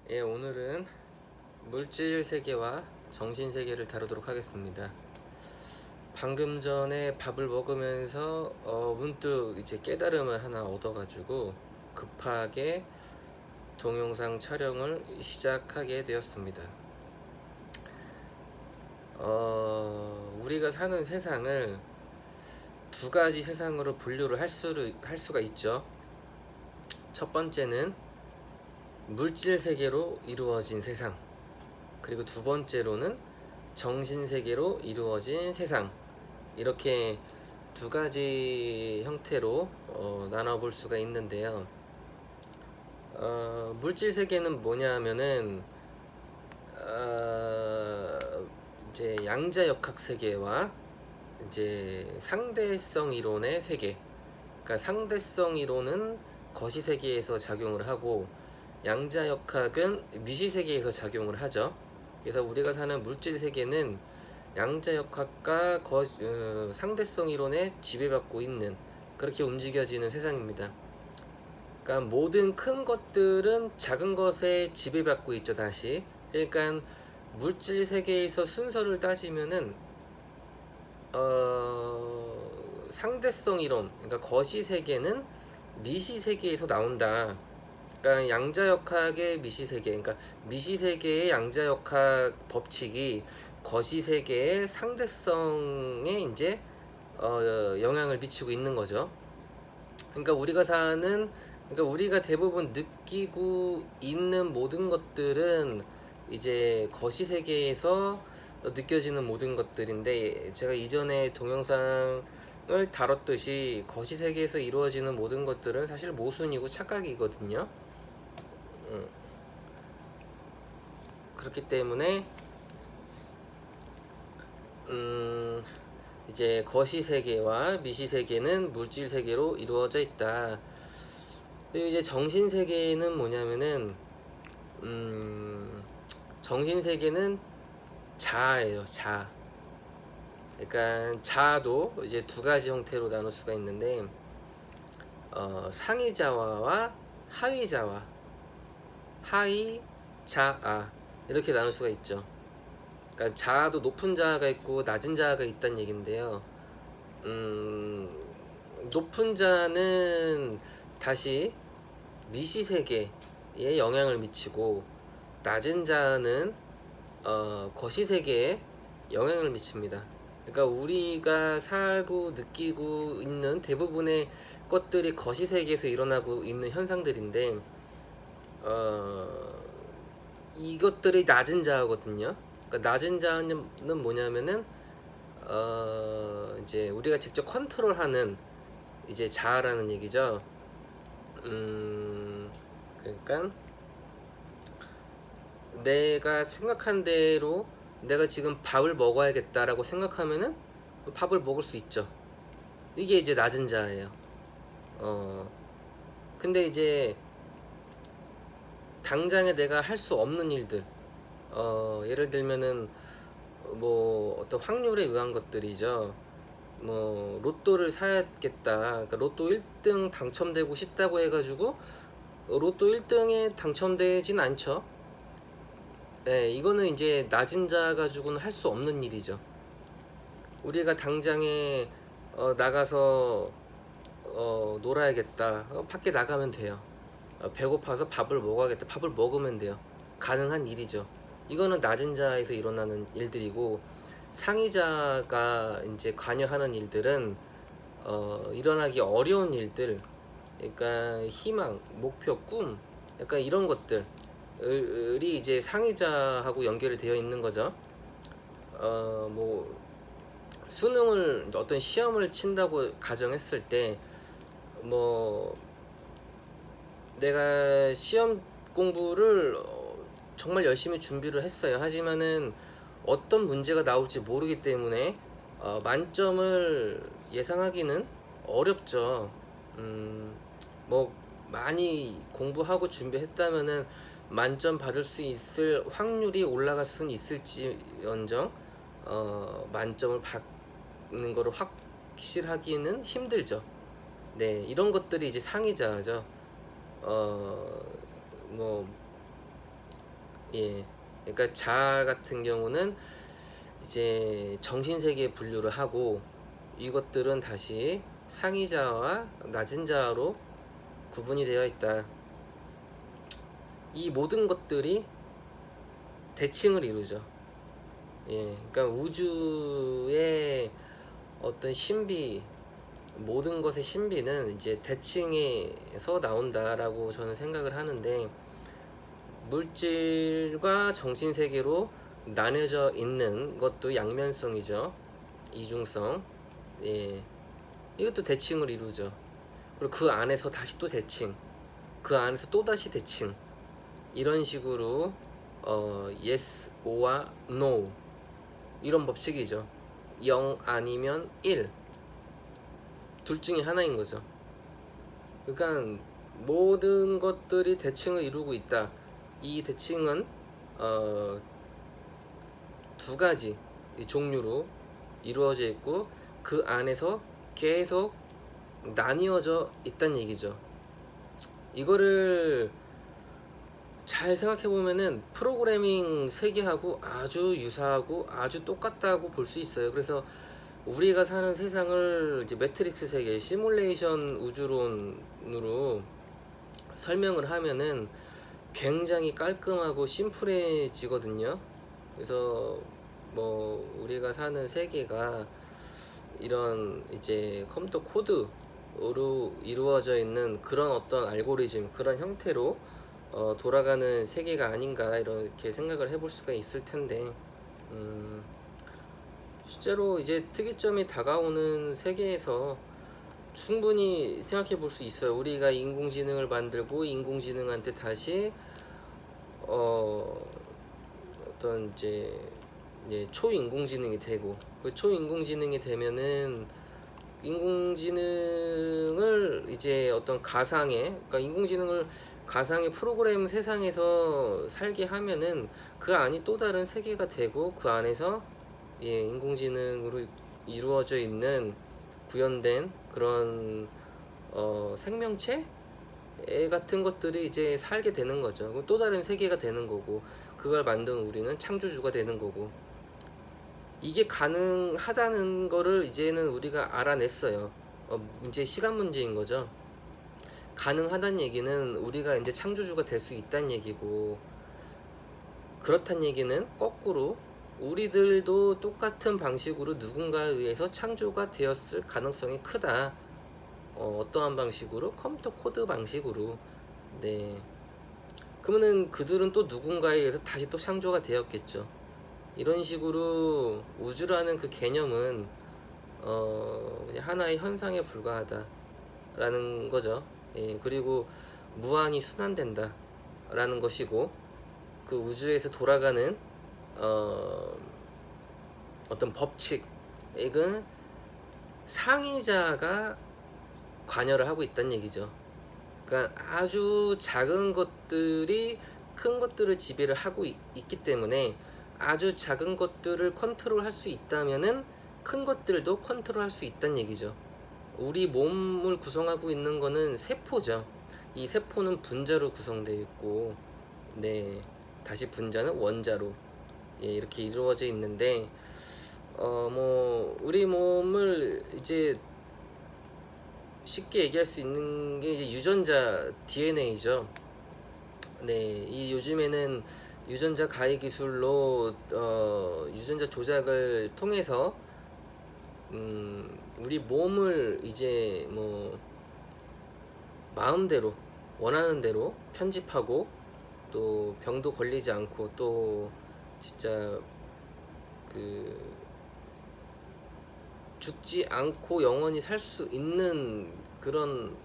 예, 오늘은 물질 세계와 정신 세계를 다루도록 하겠습니다. 방금 전에 밥을 먹으면서 문득 이제 깨달음을 하나 얻어가지고 급하게 동영상 촬영을 시작하게 되었습니다. 우리가 사는 세상을 두 가지 세상으로 분류를 할 수가 있죠. 첫 번째는 물질 세계로 이루어진 세상, 그리고 두 번째로는 정신 세계로 이루어진 세상, 이렇게 두 가지 형태로 나눠볼 수가 있는데요. 물질 세계는 뭐냐면은 이제 양자역학 세계와 이제 상대성 이론의 세계. 그러니까 상대성 이론은 거시 세계에서 작용을 하고 양자역학은 미시 세계에서 작용을 하죠. 그래서 우리가 사는 물질 세계는 양자역학과 상대성 이론에 지배받고 있는, 그렇게 움직여지는 세상입니다. 그러니까 모든 큰 것들은 작은 것에 지배받고 있죠. 다시, 그러니까 물질 세계에서 순서를 따지면은 상대성 이론, 그러니까 거시 세계는 미시 세계에서 나온다. 그러니까 양자역학의 미시 세계, 그러니까 미시 세계의 양자역학 법칙이 거시 세계의 상대성에 이제 영향을 미치고 있는 거죠. 그러니까 우리가 대부분 느끼고 있는 모든 것들은 이제 거시 세계에서 느껴지는 모든 것들인데, 제가 이전에 동영상을 다뤘듯이 거시 세계에서 이루어지는 모든 것들은 사실 모순이고 착각이거든요. 그렇기 때문에 이제 거시 세계와 미시 세계는 물질 세계로 이루어져 있다. 그리고 이제 정신 세계는 뭐냐면은 정신 세계는 자아예요. 자아. 그러니까 자아도 이제 두 가지 형태로 나눌 수가 있는데, 상위 자아와 하위 자아, 하위 자아, 이렇게 나눌 수가 있죠. 그러니까 자아도 높은 자아가 있고 낮은 자아가 있다는 얘긴데요. 높은 자는 다시 미시 세계에 영향을 미치고, 낮은 자는 거시 세계에 영향을 미칩니다. 그러니까 우리가 살고 느끼고 있는 대부분의 것들이 거시 세계에서 일어나고 있는 현상들인데, 이것들이 낮은 자아거든요. 그러니까 낮은 자아는 뭐냐면은 이제 우리가 직접 컨트롤하는 이제 자아라는 얘기죠. 그러니까 내가 생각한 대로 내가 지금 밥을 먹어야겠다라고 생각하면은 밥을 먹을 수 있죠. 이게 이제 낮은 자예요. 근데 이제 당장에 내가 할 수 없는 일들, 예를 들면은 뭐 어떤 확률에 의한 것들이죠. 뭐 로또를 사야겠다. 그러니까 로또 1등 당첨되고 싶다고 해가지고 로또 1등에 당첨되진 않죠. 네, 이거는 이제 낮은 자 가지고는 할 수 없는 일이죠. 우리가 당장에 나가서 놀아야겠다. 밖에 나가면 돼요. 배고파서 밥을 먹어야겠다. 밥을 먹으면 돼요. 가능한 일이죠. 이거는 낮은 자에서 일어나는 일들이고, 상위자가 이제 관여하는 일들은 일어나기 어려운 일들, 그러니까 희망, 목표, 꿈, 약간 이런 것들이 이제 상위자하고 연결이 되어 있는 거죠. 뭐 수능을, 어떤 시험을 친다고 가정했을 때, 뭐 내가 시험 공부를 정말 열심히 준비를 했어요. 하지만은 어떤 문제가 나올지 모르기 때문에 만점을 예상하기는 어렵죠. 뭐 많이 공부하고 준비했다면은 만점 받을 수 있을 확률이 올라갈 수는 있을지언정 만점을 받는 거를 확실하기는 힘들죠. 네, 이런 것들이 이제 상위자죠. 뭐 예. 그러니까 자아 같은 경우는 이제 정신세계에 분류를 하고, 이것들은 다시 상위자와 낮은 자아로 구분이 되어 있다. 이 모든 것들이 대칭을 이루죠. 예. 그러니까 우주의 어떤 신비, 모든 것의 신비는 이제 대칭에서 나온다라고 저는 생각을 하는데, 물질과 정신세계로 나뉘어져 있는 것도 양면성이죠. 이중성. 예. 이것도 대칭을 이루죠. 그리고 그 안에서 다시 또 대칭, 그 안에서 또 다시 대칭, 이런 식으로 yes, o와 no, 이런 법칙이죠. 0 아니면 1, 둘 중에 하나인 거죠. 그러니까 모든 것들이 대칭을 이루고 있다. 이 대칭은 두 가지 종류로 이루어져 있고, 그 안에서 계속 나뉘어져 있다는 얘기죠. 이거를 잘 생각해 보면은 프로그래밍 세계하고 아주 유사하고 아주 똑같다고 볼 수 있어요. 그래서 우리가 사는 세상을 이제 매트릭스 세계, 시뮬레이션 우주론으로 설명을 하면은 굉장히 깔끔하고 심플해지거든요. 그래서 뭐 우리가 사는 세계가 이런 이제 컴퓨터 코드로 이루어져 있는 그런 어떤 알고리즘, 그런 형태로 돌아가는 세계가 아닌가, 이렇게 생각을 해볼 수가 있을 텐데, 실제로 이제 특이점이 다가오는 세계에서 충분히 생각해 볼 수 있어요. 우리가 인공지능을 만들고 인공지능한테 다시 어떤 이제 초인공지능이 되고, 그 초인공지능이 되면은 인공지능을 이제 어떤 가상의, 그러니까 인공지능을 가상의 프로그램 세상에서 살게 하면은 그 안이 또 다른 세계가 되고, 그 안에서 인공지능으로 이루어져 있는 구현된 그런 생명체 같은 것들이 이제 살게 되는 거죠. 그럼 또 다른 세계가 되는 거고, 그걸 만든 우리는 창조주가 되는 거고, 이게 가능하다는 거를 이제는 우리가 알아냈어요. 이제 시간 문제인 거죠. 가능하다는 얘기는 우리가 이제 창조주가 될 수 있다는 얘기고, 그렇다는 얘기는 거꾸로 우리들도 똑같은 방식으로 누군가에 의해서 창조가 되었을 가능성이 크다. 어떠한 방식으로? 컴퓨터 코드 방식으로. 네. 그러면은 그들은 또 누군가에 의해서 다시 또 창조가 되었겠죠. 이런 식으로 우주라는 그 개념은 그냥 하나의 현상에 불과하다라는 거죠. 예, 그리고 무한히 순환된다 라는 것이고, 그 우주에서 돌아가는 어떤 법칙은 상위자가 관여를 하고 있다는 얘기죠. 그러니까 아주 작은 것들이 큰 것들을 지배를 하고 있기 때문에, 아주 작은 것들을 컨트롤할 수 있다면은 큰 것들도 컨트롤할 수 있다는 얘기죠. 우리 몸을 구성하고 있는 거는 세포죠. 이 세포는 분자로 구성되어 있고, 네, 다시 분자는 원자로, 이렇게 이루어져 있는데, 뭐 우리 몸을 이제 쉽게 얘기할 수 있는 게 이제 유전자 DNA죠. 네, 이 요즘에는 유전자 가해 기술로 유전자 조작을 통해서 우리 몸을 이제 뭐 마음대로 원하는 대로 편집하고, 또 병도 걸리지 않고, 또 진짜 그 죽지 않고 영원히 살 수 있는 그런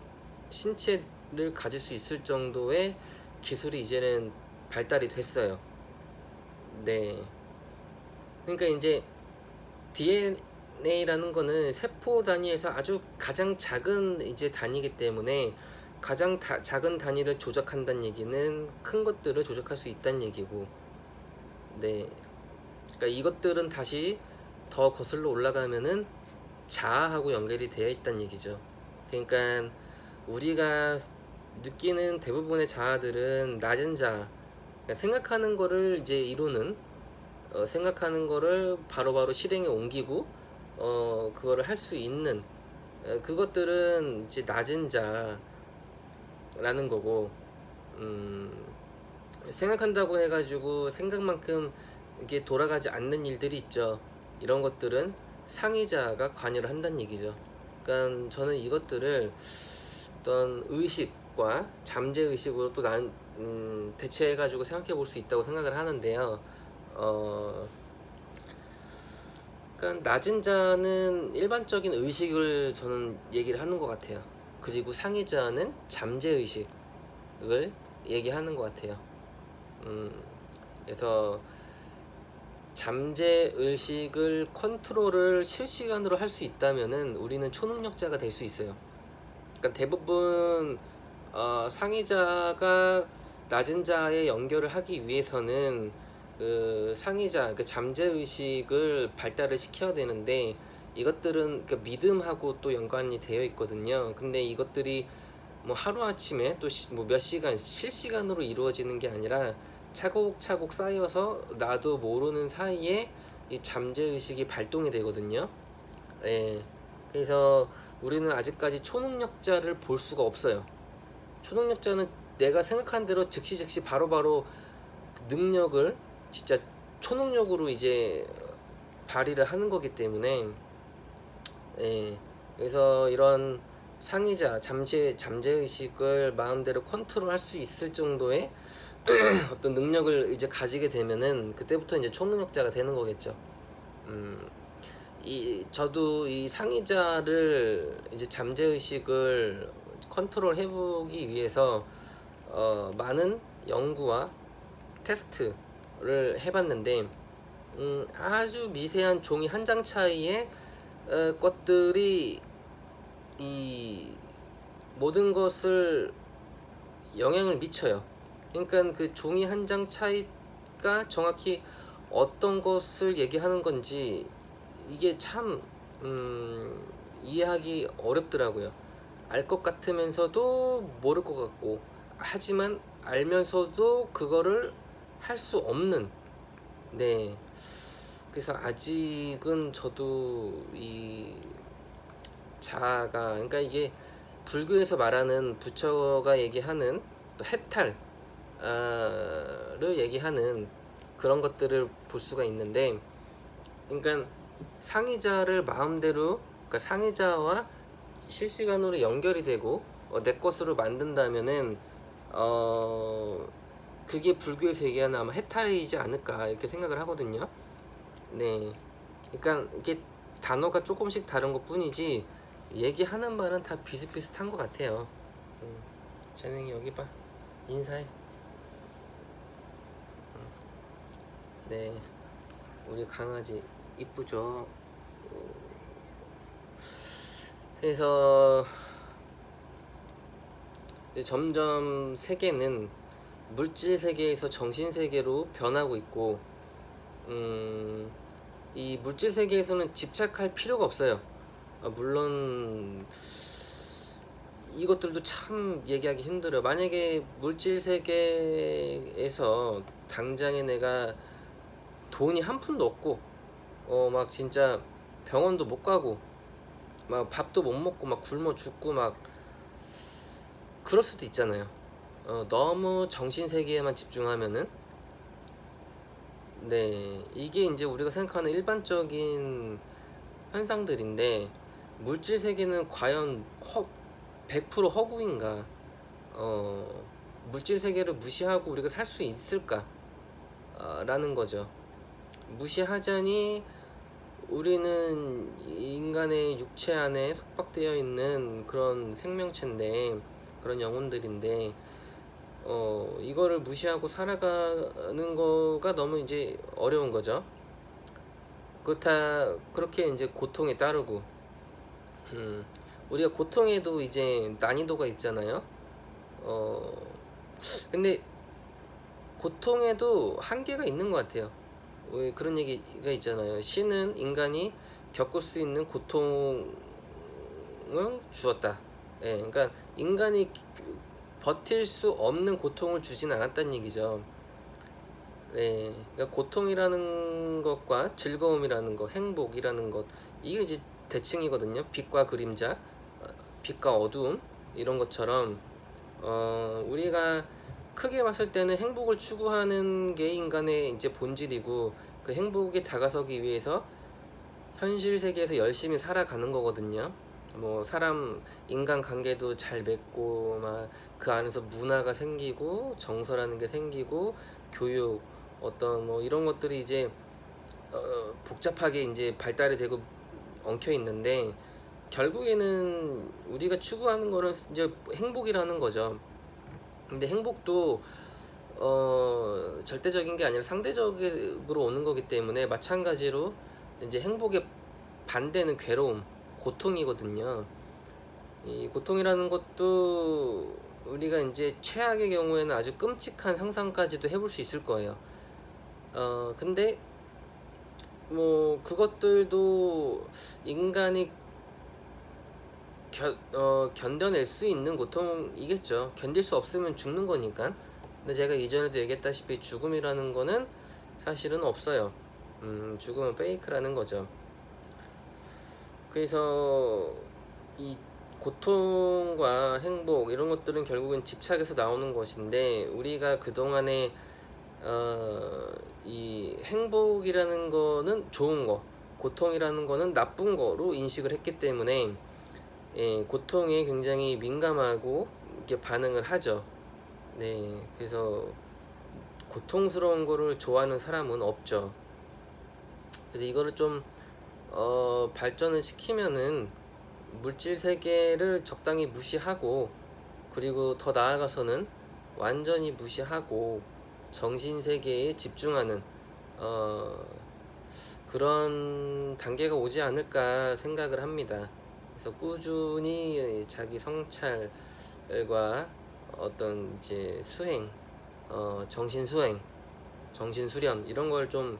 신체를 가질 수 있을 정도의 기술이 이제는 발달이 됐어요. 네. 그러니까 이제 DNA라는 거는 세포 단위에서 아주 가장 작은 이제 단위이기 때문에, 가장 작은 단위를 조작한다는 얘기는 큰 것들을 조작할 수 있다는 얘기고, 네. 그러니까 이것들은 다시 더 거슬러 올라가면은 자아하고 연결이 되어 있다는 얘기죠. 그러니까 우리가 느끼는 대부분의 자아들은 낮은 자아, 그러니까 생각하는 거를 이제 이루는, 생각하는 거를 바로바로 실행에 옮기고 그거를 할 수 있는, 그것들은 이제 낮은 자라는 거고, 음, 생각한다고 해가지고 생각만큼 이게 돌아가지 않는 일들이 있죠. 이런 것들은 상위자가 관여를 한다는 얘기죠. 그러니까 저는 이것들을 어떤 의식과 잠재 의식으로 또 대체해가지고 생각해 볼 수 있다고 생각을 하는데요. 어, 그러니까 낮은 자는 일반적인 의식을 저는 얘기를 하는 것 같아요. 그리고 상위자는 잠재 의식을 얘기하는 것 같아요. 그래서 잠재 의식을 컨트롤을 실시간으로 할 수 있다면은 우리는 초능력자가 될 수 있어요. 그러니까 대부분 상위자가 낮은 자에 연결을 하기 위해서는 그 상위자, 그 잠재 의식을 발달을 시켜야 되는데, 이것들은 그 믿음하고 또 연관이 되어 있거든요. 근데 이것들이 뭐 하루 아침에 또 뭐 몇 시간 실시간으로 이루어지는 게 아니라 차곡차곡 쌓여서 나도 모르는 사이에 이 잠재 의식이 발동이 되거든요. 예. 그래서 우리는 아직까지 초능력자를 볼 수가 없어요. 초능력자는 내가 생각한 대로 즉시 바로바로 그 능력을 진짜 초능력으로 이제 발휘를 하는 거기 때문에, 예. 그래서 이런 상의자 잠재의식을 마음대로 컨트롤할 수 있을 정도의 어떤 능력을 이제 가지게 되면은 그때부터 이제 초능력자가 되는 거겠죠. 저도 이 상의자를 이제 잠재의식을 컨트롤 해보기 위해서 많은 연구와 테스트를 해봤는데, 아주 미세한 종이 한 장 차이의 것들이 이 모든 것을 영향을 미쳐요. 그러니까 그 종이 한 장 차이가 정확히 어떤 것을 얘기하는 건지 이게 참 이해하기 어렵더라고요. 알 것 같으면서도 모를 것 같고, 하지만 알면서도 그거를 할 수 없는. 네. 그래서 아직은 저도 이 자아가, 그러니까 이게 불교에서 말하는 부처가 얘기하는 또 해탈을 얘기하는 그런 것들을 볼 수가 있는데, 그러니까 상의자를 마음대로, 그러니까 상의자와 실시간으로 연결이 되고 내 것으로 만든다면은 그게 불교에서 얘기하는 아마 해탈이지 않을까 이렇게 생각을 하거든요. 네. 그러니까 이게 단어가 조금씩 다른 것 뿐이지 얘기하는 말은 다 비슷비슷한 것 같아요. 재능이 여기 봐. 인사해. 네. 우리 강아지 이쁘죠? 그래서 이제 점점 세계는 물질 세계에서 정신 세계로 변하고 있고, 이 물질 세계에서는 집착할 필요가 없어요. 물론 이것들도 참 얘기하기 힘들어요. 만약에 물질 세계에서 당장에 내가 돈이 한 푼도 없고 막 진짜 병원도 못 가고 막 밥도 못 먹고 막 굶어 죽고 막 그럴 수도 있잖아요. 너무 정신 세계에만 집중하면은, 네, 이게 이제 우리가 생각하는 일반적인 현상들인데, 물질 세계는 과연 100% 허구인가? 물질 세계를 무시하고 우리가 살 수 있을까? 라는 거죠. 무시하자니 우리는 인간의 육체 안에 속박되어 있는 그런 생명체인데, 그런 영혼들인데, 이거를 무시하고 살아가는 거가 너무 이제 어려운 거죠. 그렇게 이제 고통에 따르고, 우리가 고통에도 이제 난이도가 있잖아요. 근데 고통에도 한계가 있는 것 같아요. 왜 그런 얘기가 있잖아요. 신은 인간이 겪을 수 있는 고통을 주었다. 예, 그러니까 인간이 버틸 수 없는 고통을 주진 않았다는 얘기죠. 네, 그러니까 고통이라는 것과 즐거움이라는 것, 행복이라는 것, 이게 이제 대칭이거든요. 빛과 그림자, 어, 빛과 어두움 이런 것처럼 우리가 크게 봤을 때는 행복을 추구하는 게 인간의 이제 본질이고, 그 행복에 다가서기 위해서 현실 세계에서 열심히 살아가는 거거든요. 뭐 사람 인간 관계도 잘 맺고 막 그 안에서 문화가 생기고 정서라는 게 생기고 교육 어떤 뭐 이런 것들이 이제 복잡하게 이제 발달이 되고 엉켜 있는데, 결국에는 우리가 추구하는 거는 이제 행복이라는 거죠. 근데 행복도 절대적인 게 아니라 상대적으로 오는 거기 때문에, 마찬가지로 이제 행복의 반대는 괴로움, 고통이거든요. 이 고통이라는 것도 우리가 이제 최악의 경우에는 아주 끔찍한 상상까지도 해볼 수 있을 거예요. 근데 뭐 그것들도 인간이 견뎌낼 수 있는 고통이겠죠. 견딜 수 없으면 죽는 거니까. 근데 제가 이전에도 얘기했다시피 죽음이라는 거는 사실은 없어요. 죽음은 페이크라는 거죠. 그래서 이 고통과 행복 이런 것들은 결국은 집착에서 나오는 것인데, 우리가 그동안에 이 행복이라는 거는 좋은 거, 고통이라는 거는 나쁜 거로 인식을 했기 때문에, 예, 고통에 굉장히 민감하고 이렇게 반응을 하죠. 네, 그래서 고통스러운 거를 좋아하는 사람은 없죠. 그래서 이거를 좀 발전을 시키면은 물질 세계를 적당히 무시하고, 그리고 더 나아가서는 완전히 무시하고 정신 세계에 집중하는 그런 단계가 오지 않을까 생각을 합니다. 그래서 꾸준히 자기 성찰과 어떤 이제 수행, 정신 수행, 정신 수련 이런 걸 좀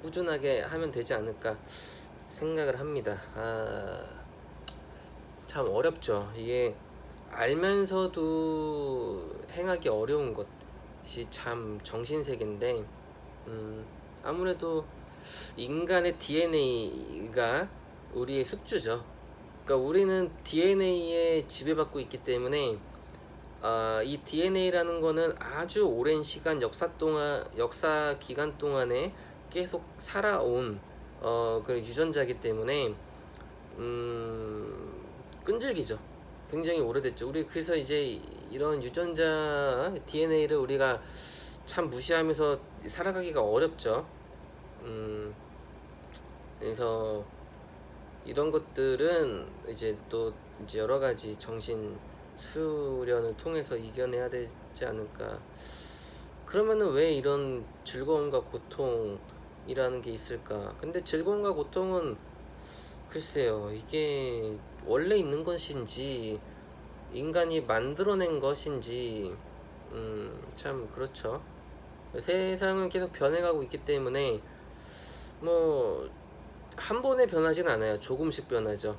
꾸준하게 하면 되지 않을까 생각을 합니다. 참 어렵죠. 이게 알면서도 행하기 어려운 것이 참 정신세계인데, 아무래도 인간의 DNA가 우리의 숙주죠. 그러니까 우리는 DNA에 지배받고 있기 때문에, 이 DNA라는 거는 아주 오랜 시간 역사 기간 동안에 계속 살아온 그런 유전자이기 때문에 끈질기죠. 굉장히 오래됐죠. 우리 그래서 이제 이런 유전자 DNA를 우리가 참 무시하면서 살아가기가 어렵죠. 그래서 이런 것들은 이제 또 이제 여러 가지 정신 수련을 통해서 이겨내야 되지 않을까. 그러면은 왜 이런 즐거움과 고통이라는 게 있을까? 근데 즐거움과 고통은 글쎄요, 이게 원래 있는 것인지 인간이 만들어낸 것인지 참 그렇죠. 세상은 계속 변해가고 있기 때문에 뭐 한 번에 변하진 않아요. 조금씩 변하죠.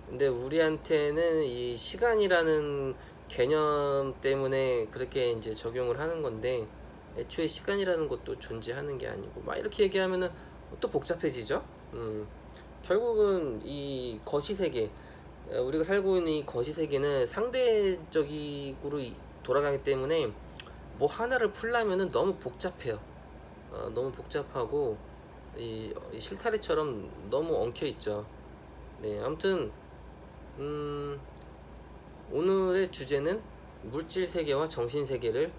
근데 우리한테는 이 시간이라는 개념 때문에 그렇게 이제 적용을 하는 건데, 애초에 시간이라는 것도 존재하는 게 아니고 막 이렇게 얘기하면은 또 복잡해지죠. 결국은 이 거시세계, 우리가 살고 있는 이 거시세계는 상대적으로 돌아가기 때문에 뭐 하나를 풀려면은 너무 복잡해요. 너무 복잡하고 이 실타래처럼 너무 엉켜 있죠. 네, 아무튼 오늘의 주제는 물질 세계와 정신 세계를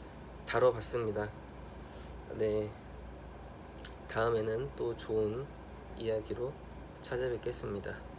다뤄봤습니다. 네, 다음에는 또 좋은 이야기로 찾아뵙겠습니다.